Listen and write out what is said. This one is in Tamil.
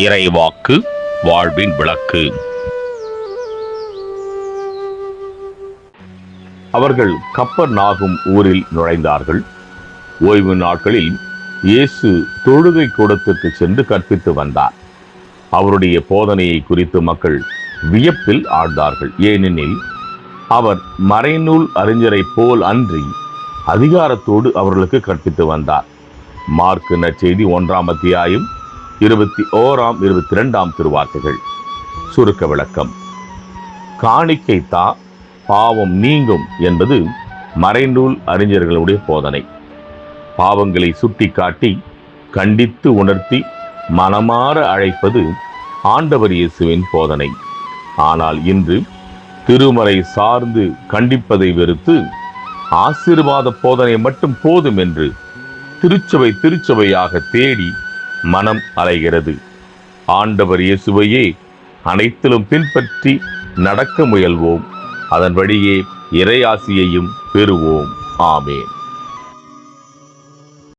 இறைவாக்கு வாழ்வின் விளக்கு. அவர்கள் கப்பர்நாகும் ஊரில் நுழைந்தார்கள். ஓய்வு நாட்களில் இயேசு தொழுகை கூடத்திற்கு சென்று கற்பித்து வந்தார். அவருடைய போதனையை குறித்து மக்கள் வியப்பில் ஆழ்ந்தார்கள். ஏனெனில் அவர் மறைநூல் அறிஞரை போல் அன்றி அதிகாரத்தோடு அவர்களுக்கு கற்பித்து வந்தார். மார்க்கு நற்செய்தி 1ஆம் அத்தியாயம் 21, 22 திருவார்த்தைகள். சுருக்க விளக்கம்: காணிக்கை தா, பாவம் நீங்கும் என்பது மறைநூல் அறிஞர்களுடைய போதனை. பாவங்களை சுட்டி காட்டி கண்டித்து உணர்த்தி மனமாற அழைப்பது ஆண்டவர் இயேசுவின் போதனை. ஆனால் இன்று திருமறை சார்ந்து கண்டிப்பதை வெறுத்து ஆசீர்வாத போதனை மட்டும் போதும் என்று திருச்சபையாக தேடி மனம் அலைகிறது. ஆண்டவர் இயேசுவையே அனைத்திலும் பின்பற்றி நடக்க முயல்வோம். அதன் வழியே இறையாசியையும் பெறுவோம். ஆமேன்.